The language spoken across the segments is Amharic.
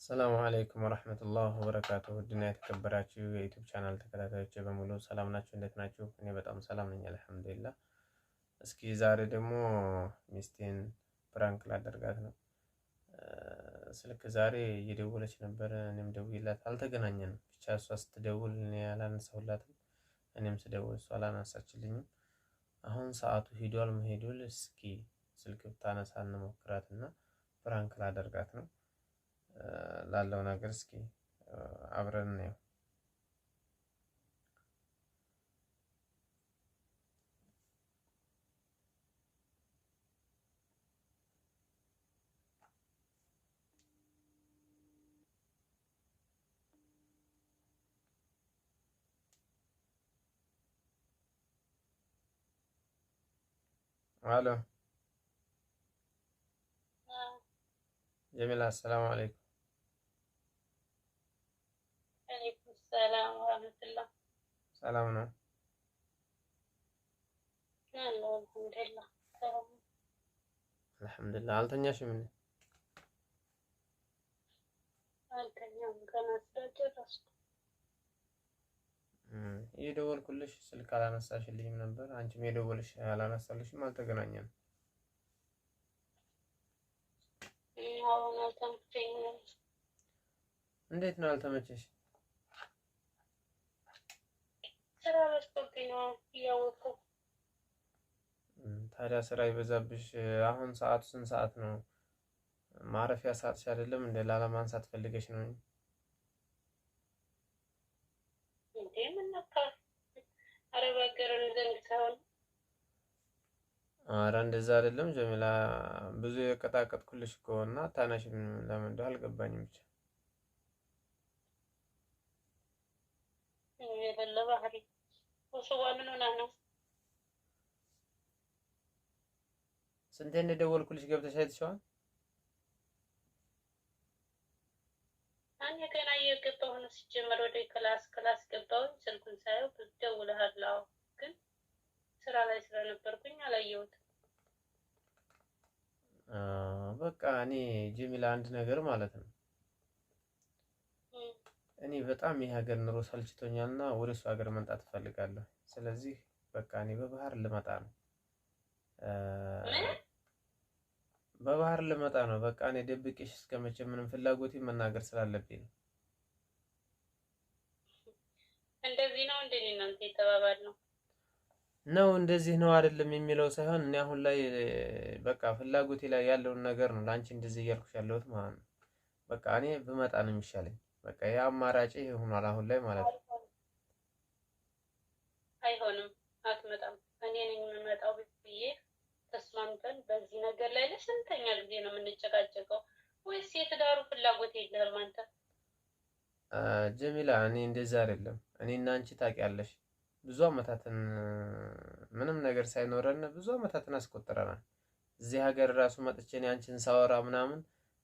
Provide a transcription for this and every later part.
ሰላም አለይኩም ወራህመቱላህ ወበረካቱሁ። ውድና የተከበራችሁ የዩቲዩብ ቻናል ተከታታዮች በሙሉ ሰላም ናችሁ? እንዴት ናችሁ? እኔ በጣም ሰላም ነኝ አልሐምዱሊላህ። እስኪ ዛሬ ደግሞ ሚስቴን ፕራንክ ላደርጋት ነው። ስልክ ዛሬ እየደወለች ነበር፣ እኔም ደውዬላት አልተገናኘንም። ብቻ እሷ ስትደውል እኔ አላነሳሁላትም፣ እኔም ስደውል እሷ አላነሳችልኝም። አሁን ሰዓቱ ሂዷል መሄዱል። እስኪ ስልክ ብታነሳ እንሞክራትና ፕራንክ ላደርጋት ነው ላለው ነገር እስኪ አብረን ነው። አሎ ጀሚላ፣ አሰላሙ አለይኩም። አለይኩም ሰላም ወራህመቱላህ። ሰላም ነው? አልሐምዱሊላህ ሰላም። አልሐምዱሊላህ። አልተኛሽም እንዴ? አልተኛም ገና ስለጨረስኩ። የደወልኩልሽ ስልክ አላነሳሽልኝም ነበር፣ አንቺም የደወልሽ አላነሳልሽም፣ አልተገናኘንም። አሁን አልተመቸኝም። እንዴት ነው አልተመቸሽ? ስራ በዝቶብኝ ነው እያወቅሁ። ታዲያ ስራ ይበዛብሽ። አሁን ሰዓቱ ስንት ሰዓት ነው? ማረፊያ ሰዓትሽ አይደለም እንደ ላለማንሳት ፈልገሽ ነው እንዴ? ምን ነካ? አረብ ሀገርን ዘንድ ሳይሆን። ኧረ እንደዛ አይደለም ጀሚላ፣ ብዙ የቀጣቀጥኩልሽ እኮ እና ታናሽም ለምን እንደው አልገባኝም። ብቻ የሌለ ባህሪ ወሰዋ ምን ሆና ነው? ስንቴ እንደደወልኩልሽ ገብተሽ አይተሽዋል? እኔ ገና እየገባሁ ነው። ሲጀመር ወደ ክላስ ገባሁኝ። ስልኩን ሳየው ደውለሃል። አዎ፣ ግን ስራ ላይ ስለነበርኩኝ አላየሁትም። በቃ እኔ ጀሚላ አንድ ነገር ማለት ነው፣ እኔ በጣም የሀገር ኑሮ ሰልችቶኛልና ወደ እሱ ሀገር መምጣት እፈልጋለሁ። ስለዚህ በቃ እኔ በባህር ልመጣ ነው። በባህር ልመጣ ነው። በቃ እኔ ደብቄሽ እስከመቼ? ምንም ፍላጎቴ መናገር ስላለብኝ ነው። እንደዚህ ነው እንዴ? እናንተ የተባባልነው ነው እንደዚህ ነው አይደለም የሚለው ሳይሆን እኔ አሁን ላይ በቃ ፍላጎቴ ላይ ያለውን ነገር ነው ለአንቺ እንደዚህ እያልኩሽ ያለሁት ማለት ነው። በቃ እኔ ብመጣ ነው የሚሻለኝ። በቃ ያ አማራጭ ሆኗል አሁን ላይ ማለት ነው። አይሆንም፣ አትመጣም። እኔ ነኝ የምመጣው ብዬ ተስማምተን በዚህ ነገር ላይ ለስንተኛ ጊዜ ነው የምንጨቃጨቀው? ወይስ የትዳሩ ፍላጎት የለህም አንተ? ጀሚላ፣ እኔ እንደዛ አይደለም። እኔ እና አንቺ ታውቂያለሽ፣ ብዙ አመታትን ምንም ነገር ሳይኖረን ብዙ አመታትን አስቆጥረናል። እዚህ ሀገር ራሱ መጥቼ እኔ አንቺን ሳወራ ምናምን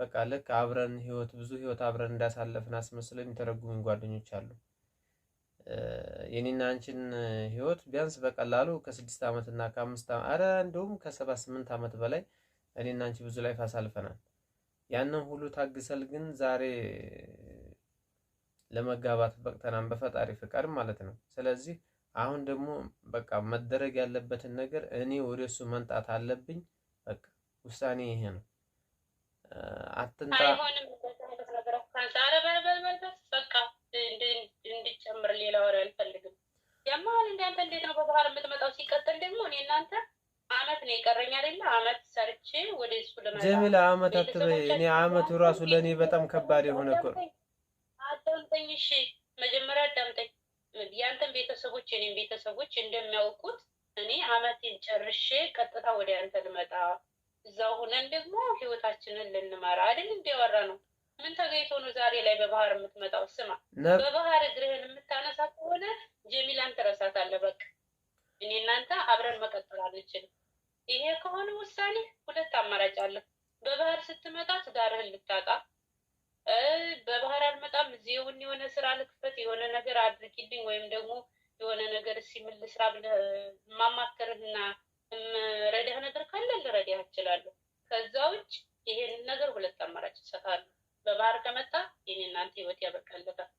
በቃ ልክ አብረን ብዙ ህይወት አብረን እንዳሳለፍን አስመስለው የሚተረጉሙኝ ጓደኞች አሉ። የኔና አንቺን ህይወት ቢያንስ በቀላሉ ከ6 አመት እና ከ5 አመት አረ እንደውም ከ7-8 አመት በላይ እኔና አንቺ ብዙ ላይፍ አሳልፈናል። ያንን ሁሉ ታግሰል ግን ዛሬ ለመጋባት በቅተናል በፈጣሪ ፍቃድ ማለት ነው። ስለዚህ አሁን ደግሞ በቃ መደረግ ያለበትን ነገር እኔ ወደሱ መምጣት አለብኝ። በቃ ውሳኔ ይሄ ነው። አትንጣ አይሆንም። በቃ እንድጨምር ሌላ ወሬ አልፈልግም። ያማል እንዳንተ እንዴት ነው በባህር የምትመጣው? ሲቀጥል ደግሞ እኔ እናንተ አመት ነው የቀረኝ አይደለ? አመት ሰርቼ ወደ እሱ ለመጣ ጀሚላ፣ አመት አትበይ። እኔ አመቱ ራሱ ለኔ በጣም ከባድ የሆነ እኮ ነው። አዳምጠኝ እሺ፣ መጀመሪያ አዳምጠኝ። ያንተን ቤተሰቦች የኔን ቤተሰቦች እንደሚያውቁት እኔ አመቴን ጨርሼ ቀጥታ ወደ አንተ ልመጣ እዛው ሆነን ደግሞ ህይወታችንን ልንመራ አይደል እንዲያወራ ነው። ምን ተገይቶ ነው ዛሬ ላይ በባህር የምትመጣው? ስማ፣ በባህር እግርህን የምታነሳ ከሆነ ጀሚላን ትረሳታለህ። በቃ እኔ እናንተ አብረን መቀጠል አንችልም። ይሄ ከሆነ ውሳኔ ሁለት አማራጭ አለ። በባህር ስትመጣ ትዳርህን ልታጣ፣ በባህር አልመጣም እዚሁን የሆነ ስራ ልክፈት የሆነ ነገር አድርጊልኝ ወይም ደግሞ የሆነ ነገር ሲምል ስራ ብለህ ማማከርህና ረዳህ ነገር ካለ ልረዳህ እችላለሁ። ከዛ ውጭ ይሄን ነገር ሁለት አማራጭ እሰጣለሁ። በባህር ከመጣ የኔ እናንተ ህይወት ያበቃለታል።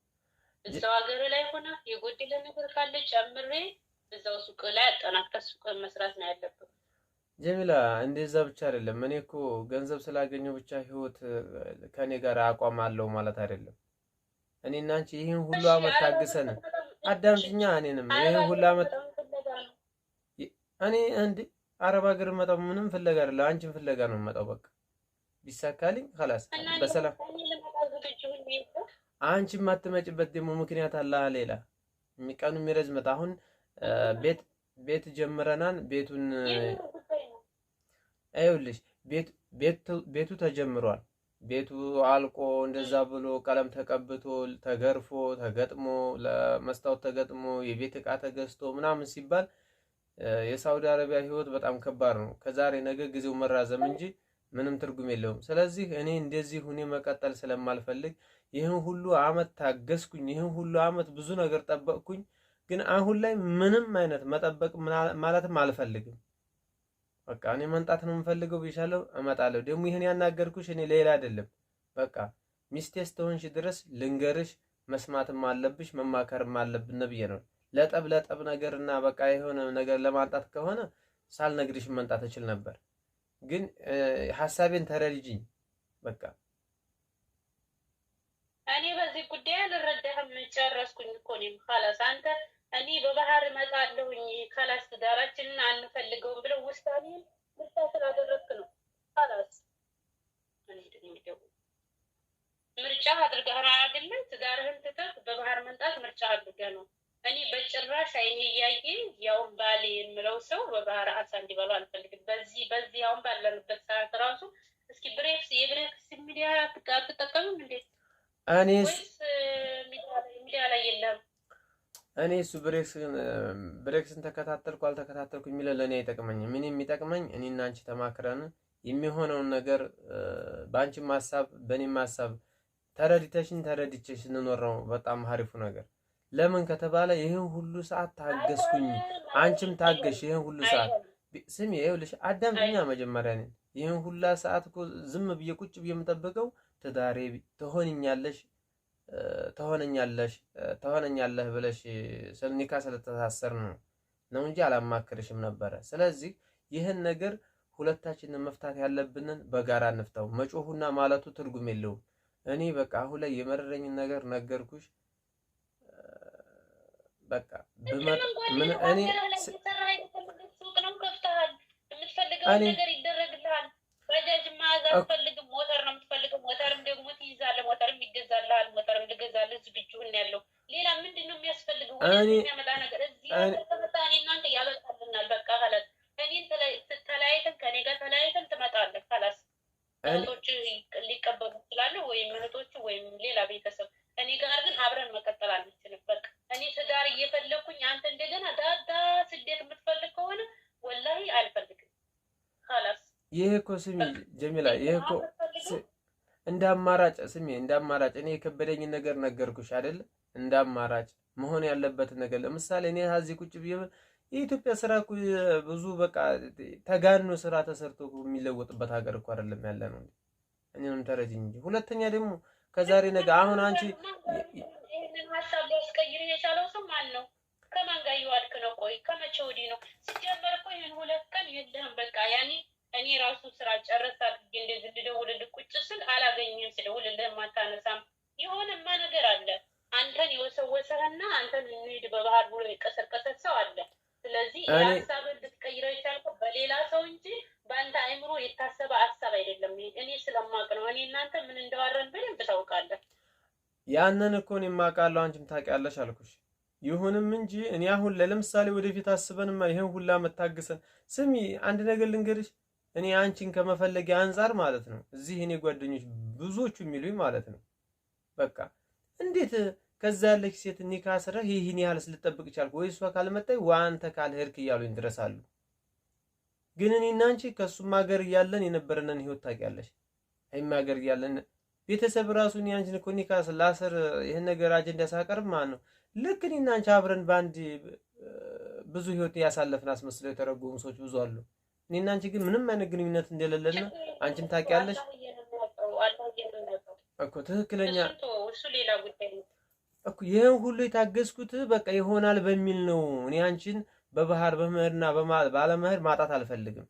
እዛው ሀገር ላይ ሆነ የጎደለ ነገር ካለ ጨምሬ እዛው ሱቅ ላይ አጠናክተህ ሱቅ መስራት ነው ያለብህ። ጀሚላ እንደዛ ብቻ አይደለም። እኔ እኮ ገንዘብ ስላገኘው ብቻ ህይወት ከኔ ጋር አቋም አለው ማለት አይደለም። እኔና አንቺ ይሄን ሁሉ አመት ታግሰን አዳምጪኛ። እኔንም ይሄን ሁሉ አመት እኔ እንዴ አረብ ሀገር መጣው ምንም ፍለጋ አይደለም፣ አንቺን ፍለጋ ነው የምመጣው። በቃ ቢሳካልኝ خلاص በሰላም። አንቺ የማትመጭበት ደግሞ ምክንያት አለ ሌላ የሚቀኑ የሚረዝመት። አሁን ቤት ጀምረናን ቤቱን አይውልሽ ቤቱ ተጀምሯል። ቤቱ አልቆ እንደዛ ብሎ ቀለም ተቀብቶ ተገርፎ ተገጥሞ ለመስታወት ተገጥሞ የቤት ዕቃ ተገዝቶ ምናምን ሲባል የሳውዲ አረቢያ ህይወት በጣም ከባድ ነው። ከዛሬ ነገ ጊዜው መራዘም እንጂ ምንም ትርጉም የለውም። ስለዚህ እኔ እንደዚህ ሁኔ መቀጠል ስለማልፈልግ ይህን ሁሉ አመት ታገስኩኝ፣ ይህን ሁሉ አመት ብዙ ነገር ጠበቅኩኝ። ግን አሁን ላይ ምንም አይነት መጠበቅ ማለትም አልፈልግም። በቃ እኔ መምጣት ነው የምፈልገው። ብቻለሁ፣ እመጣለሁ። ደግሞ ይሄን ያናገርኩሽ እኔ ሌላ አይደለም። በቃ ሚስቴ እስከሆንሽ ድረስ ልንገርሽ፣ መስማትም አለብሽ መማከርም አለብን ብዬ ነው። ለጠብ ነገርና በቃ የሆነ ነገር ለማንጣት ከሆነ ሳልነግርሽ መምጣት እችል ነበር። ግን ሐሳቤን ተረድጂኝ። በቃ እኔ በዚህ ጉዳይ አልረዳህም። ጨረስኩኝ እኮ እኔም خلاص አንተ እኔ በባህር እመጣለሁኝ خلاص ትዳራችንን አንፈልገውም ብለው ውሳኔ ምርጫ ስላደረግክ ነው خلاص ምርጫ አድርገህ አይደለም ትዳርህን ትተህ በባህር መምጣት ምርጫ አድርገህ ነው። እኔ በጭራሽ አይኔ እያየ ያው ባሌ የምለው ሰው በባህር አሳ እንዲበሉ አልፈልግም። በዚህ አሁን ባለንበት ሰዓት ራሱ እስኪ የብሬክስ ሚዲያ አትጠቀምም እንዴ? እኔስ ሚዲያ ላይ የለም። እኔ እሱ ብሬክስን ተከታተልኩ አልተከታተልኩ የሚለው ለኔ አይጠቅመኝም። ምን የሚጠቅመኝ እኔና አንቺ ተማክረን የሚሆነውን ነገር በአንቺም ሐሳብ በእኔም ሐሳብ ተረድቼሽ እንኖር ነው በጣም አሪፉ ነገር። ለምን ከተባለ ይሄን ሁሉ ሰዓት ታገስኩኝ፣ አንቺም ታገሽ። ይሄን ሁሉ ሰዓት ስሚ፣ ይኸውልሽ አዳምጪኛ መጀመሪያ። ነኝ ይሄን ሁሉ ሰዓት እኮ ዝም ብዬ ቁጭ ብዬ የምጠብቀው ትዳሬ ትሆነኛለህ ብለሽ ኒካ ስለተሳሰር ነው እንጂ አላማክርሽም ነበረ። ስለዚህ ይህን ነገር ሁለታችንን መፍታት ያለብንን በጋራ እንፍታው። መጮሁና ማለቱ ትርጉም የለውም። እኔ በቃ አሁን ላይ የመረረኝን ነገር ነገርኩሽ። በቃ ምን እኔ ሱቅ ነው ከፍተሃል፣ የምትፈልገው ነገር ይደረግልሃል። ባጃጅ ማዛ አትፈልግም፣ ሞተር ነው የምትፈልገው። ሞተርም ደግሞ ትይዛለህ፣ ሞተርም ይገዛልሃል፣ ሞተርም ልገዛልህ ዝግጁ ነኝ ያለው። ሌላ ምንድን ነው የሚያስፈልገው? ወደ የሚያመጣ ነገር እዚህ ከተመጣ እኔ እናንተ ያበቃልናል። በቃ خلاص እኔን ተለያይተን ከኔ ጋር ተለያይተን ትመጣለህ። خلاص እህቶች ሊቀበሉ ይችላሉ፣ ወይም እህቶች ወይም ሌላ ቤተሰብ። እኔ ጋር ግን አብረን መቀጠል አንችልም። በቃ እኔ ትዳር እየፈለኩኝ አንተ እንደገና ዳዳ ስደት የምትፈልግ ከሆነ ወላሂ አልፈልግም። خلاص ይሄ እኮ ስሚ ጀሚላ፣ ይሄ እኮ እንደ አማራጭ እኔ የከበደኝን ነገር ነገርኩሽ አይደል? እንደ አማራጭ መሆን ያለበት ነገር ለምሳሌ እኔ እዚህ ቁጭ ብዬ የኢትዮጵያ ስራ እኮ ብዙ በቃ ተጋኖ ስራ ተሰርቶ የሚለወጥበት ሀገር እኮ አይደለም ያለ ነው። እኔንም ተረጅኝ እንጂ። ሁለተኛ ደግሞ ከዛሬ ነገ አሁን አንቺ ይሄንን ሀሳብ ሊያስቀይር የቻለው ሰው ማን ነው? ከማን ጋር እየዋልክ ነው? ቆይ ከመቼ ወዲህ ነው? ሲጀመር እኮ ይሄን 2 ቀን የለህም። በቃ ያኔ እኔ ራሱ ስራ ጨረሳ እንደዚህ ልደውልልህ ቁጭ ስል አላገኝም። ስደውልልህም አታነሳም። የሆነማ ነገር አለ። አንተን የወሰወሰህና አንተን እንሂድ በባህር ብሎ የቀሰቀሰ ሰው አለ። ስለዚህ ሀሳብን ልትቀይረው የቻልከው በሌላ ሰው እንጂ በአንተ አይምሮ የታሰበ ሀሳብ አይደለም። እኔ ስለማውቅ ነው። እኔ እናንተ ምን እንደዋረን በደንብ ታውቃለህ። ያንን እኮ እኔ የማውቃለሁ፣ አንቺም ታውቂያለሽ አልኩሽ። ይሁንም እንጂ እኔ አሁን ለምሳሌ ወደፊት አስበንማ ይሄን ሁላ መታገሰን። ስሚ አንድ ነገር ልንገርሽ፣ እኔ አንቺን ከመፈለጊያ አንፃር ማለት ነው እዚህ እኔ ጓደኞች ብዙዎቹ የሚሉኝ ማለት ነው በቃ እንዴት ከዛ ያለች ሴት ኒካ አስረህ ይሄን ያህል ልትጠብቅ ይቻላል ወይ? እሷ ካልመጣይ ዋንተ ካልሄድክ እያሉኝ ድረሳሉ። ግን እኔና አንቺ ከሱም ሀገር እያለን የነበረንን ህይወት ታውቂያለሽ። አይም ሀገር እያለን ቤተሰብ ራሱ እኔ አንቺን እኮ ኒካ ላስር ይሄን ነገር አጀንዳ ሳቀርብ ማለት ነው ልክ እኔና አንቺ አብረን ባንድ ብዙ ህይወት ያሳለፍን አስመስለው የተረጎሙ ሰዎች ብዙ አሉ። እኔና አንቺ ግን ምንም አይነት ግንኙነት እንደሌለና አንቺም ታውቂያለሽ። እኮ ትክክለኛ እሱን ተወው፣ እሱ ሌላ ጉዳይ ነው እኮ ይሄን ሁሉ የታገስኩት በቃ ይሆናል በሚል ነው። እኔ አንቺን በባህር በመሄድና ባለመሄድ ማጣት አልፈልግም።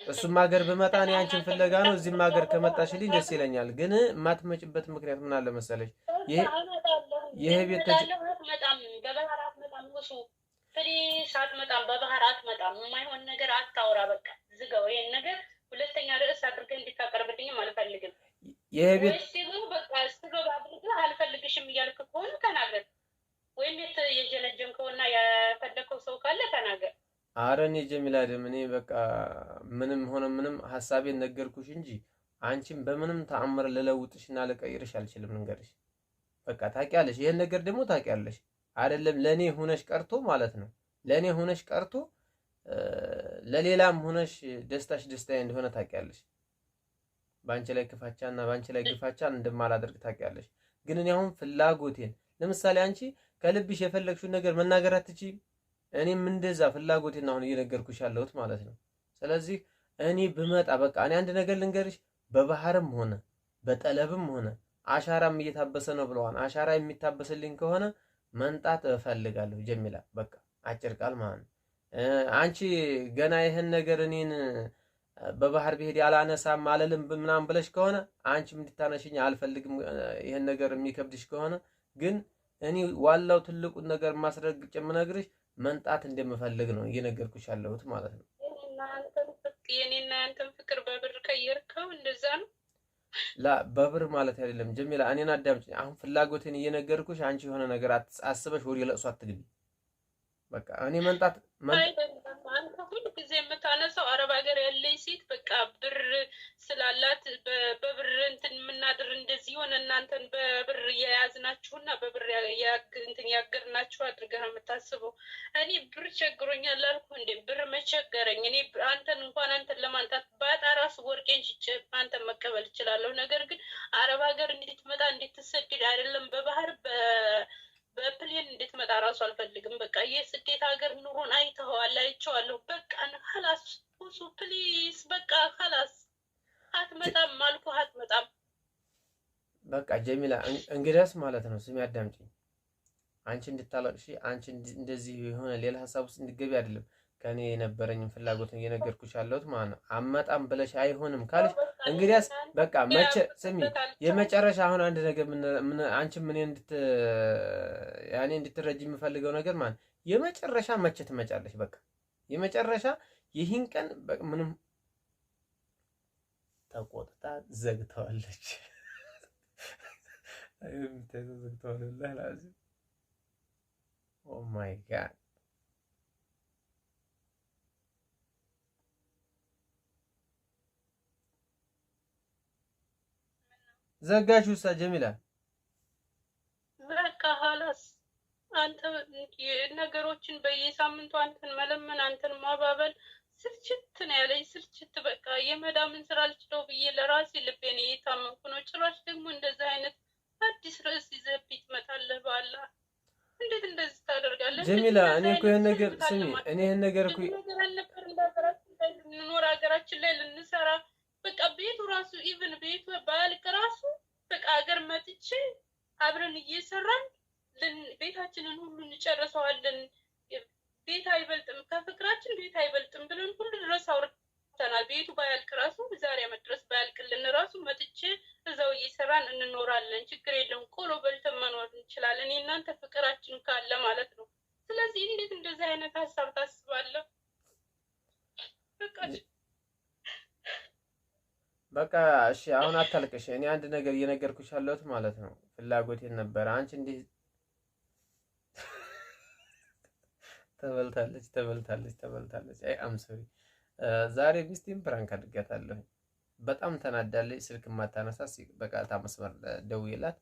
እሱም ሀገር ብመጣ እኔ አንቺን ፍለጋ ነው። እዚህም ሀገር ከመጣሽልኝ ደስ ይለኛል። ግን የማትመጭበት ምክንያት ምን አለ መሰለሽ? ይሄ ቤት አትመጣም፣ በባህር አትመጣም፣ እሱ ፕሊስ አትመጣም፣ በባህር አትመጣም። የማይሆን ነገር አታውራ። በቃ ዝጋው ይሄን ነገር። ሁለተኛ ርዕስ አድርገህ እንዲታቀርብልኝም አልፈልግም። ይሄ ቤት ወይስ ደግሞ በቃ ስገባ አድርገህ አልፈልግሽም እያልክ ከሆነ ተናገር። ወይም የጀነጀንከውና ያፈለከው ሰው ካለ ተናገር። ኧረ እኔ ጀሚላ ደም እኔ በቃ ምንም ሆነ ምንም ሀሳቤን ነገርኩሽ እንጂ አንቺም በምንም ተአምር ልለውጥሽና ልቀይርሽ አልችልም። ንገርሽ በቃ ታውቂያለሽ። ይሄን ነገር ደግሞ ታውቂያለሽ አይደለም? ለኔ ሆነሽ ቀርቶ ማለት ነው። ለኔ ሆነሽ ቀርቶ ለሌላም ሆነሽ ደስታሽ ደስታዬ እንደሆነ ታውቂያለሽ። ባንቺ ላይ ክፋቻና ባንቺ ላይ ግፋቻን እንደማላደርግ ታውቂያለሽ። ግን እኔ አሁን ፍላጎቴን ለምሳሌ አንቺ ከልብሽ የፈለግሽውን ነገር መናገር አትችይም። እኔም እንደዛ ፍላጎቴን አሁን እየነገርኩሽ ያለሁት ማለት ነው። ስለዚህ እኔ ብመጣ በቃ እኔ አንድ ነገር ልንገርሽ፣ በባህርም ሆነ በጠለብም ሆነ አሻራም እየታበሰ ነው ብለዋል። አሻራ የሚታበስልኝ ከሆነ መንጣት እፈልጋለሁ ጀሚላ። በቃ አጭር ቃል ማለት ነው። አንቺ ገና ይሄን ነገር እኔን በባህር ብሄድ ያላነሳም አለልም ምናምን ብለሽ ከሆነ አንቺም እንድታነሽኝ አልፈልግም። ይሄን ነገር የሚከብድሽ ከሆነ ግን እኔ ዋላው ትልቁን ነገር ማስረግጬ የምነግርሽ መንጣት እንደምፈልግ ነው እየነገርኩሽ ያለሁት ማለት ነው። የኔና ያንተን ፍቅር በብር ቀየርከው? እንደዛ ነው? ላ በብር ማለት አይደለም ጀሚላ፣ እኔን አዳምጪኝ። አሁን ፍላጎቴን እየነገርኩሽ አንቺ የሆነ ነገር አስበሽ ወደ ለቅሶ አትግቢ። በቃ እኔ መንጣት አንተ ሁሉ ጊዜ የምታነሳው አረብ ሀገር ያለኝ ሴት በቃ ብር ስላላት በብር እንትን የምናድር እንደዚህ ሆነ እናንተን በብር የያዝናችሁና በብር እንትን ያገርናችሁ አድርገህ የምታስበው። እኔ ብር ቸግሮኛል አልኩህ እንዴ? ብር መቸገረኝ? እኔ አንተን እንኳን አንተን ለማንጣት ባጣ ራሱ ወርቄን ሽጬ አንተን መቀበል እችላለሁ። ነገር ግን አረብ ሀገር እንድትመጣ እንድትሰደድ አይደለም በባህር በፕሌን እንድትመጣ ራሱ አልፈልግም። በቃ የስደት ሀገር ኑሮን አይተኸዋል፣ አይቼዋለሁ። በቃ ኸላስ ሁሱ ፕሊስ፣ በቃ ኸላስ አትመጣም አልኩህ፣ አትመጣም። በቃ ጀሚላ እንግዲያስ ማለት ነው ስሚ፣ አዳምጪኝ። አንቺ እንድታለቅሺ አንቺ እንደዚህ የሆነ ሌላ ሀሳብ ውስጥ እንድትገቢ አይደለም ከኔ የነበረኝን ፍላጎትን እየነገርኩሽ ያለሁት ማለት ነው። አመጣም ብለሽ አይሆንም ካለሽ እንግዲያስ በቃ መቼ ስሚ፣ የመጨረሻ አሁን አንድ ነገር አንቺ ምን እንድትረጂ የምፈልገው ነገር ማለት የመጨረሻ መቼ ትመጫለሽ? በቃ የመጨረሻ ይህን ቀን ምንም ተቆጥታ ዘግተዋለች። ኦ ማይ ጋድ ዘጋሽው ሳ ጀሚላ። በቃ ኸላስ አንተ ነገሮችን በየሳምንቱ አንተን መለመን አንተን ማባበል ስልችት ነው ያለኝ፣ ስልችት። በቃ የመዳምን ስራ አልችለው ብዬ ለራሴ ልቤን እየታመንኩ ነው። ጭራሽ ደግሞ እንደዚህ አይነት አዲስ ርዕስ ይዘህብኝ ትመጣለህ። በአላህ እንዴት እንደዚህ ታደርጋለህ ጀሚላ? እኔ እኮ ይሄን ነገር ስሚ፣ እኔ ይሄን ነገር እኮ አልነበር እንዳገራችን ላይ ልንኖር ሀገራችን ላይ ልንሰራ በቃ ቤቱ ራሱ ኢቭን ቤቱ ባያልቅ ራሱ በቃ ሀገር መጥቼ አብረን እየሰራን ቤታችንን ሁሉ እንጨርሰዋለን። ቤት አይበልጥም ከፍቅራችን ቤት አይበልጥም ብለን ሁሉ ድረስ አውርተናል። ቤቱ ባያልቅ ራሱ ዛሬ መድረስ ባያልቅልን ራሱ መጥቼ እዛው እየሰራን እንኖራለን። ችግር የለም። ቆሎ በልተን መኖር እንችላለን። የእናንተ ፍቅራችን ካለ ማለት ነው። ስለዚህ እንዴት እንደዚህ አይነት ሀሳብ ታስባለህ? በቃ እሺ አሁን አታልቅሽ። እኔ አንድ ነገር እየነገርኩሽ ያለሁት ማለት ነው ፍላጎቴን ነበር። አንቺ እንዲህ ተበልታለች። አይ አም ሶሪ። ዛሬ ሚስቴን ፕራንክ አድርጋታለሁ። በጣም ተናዳለች። ስልክ ማታነሳ በቃ መስመር ደውዬላት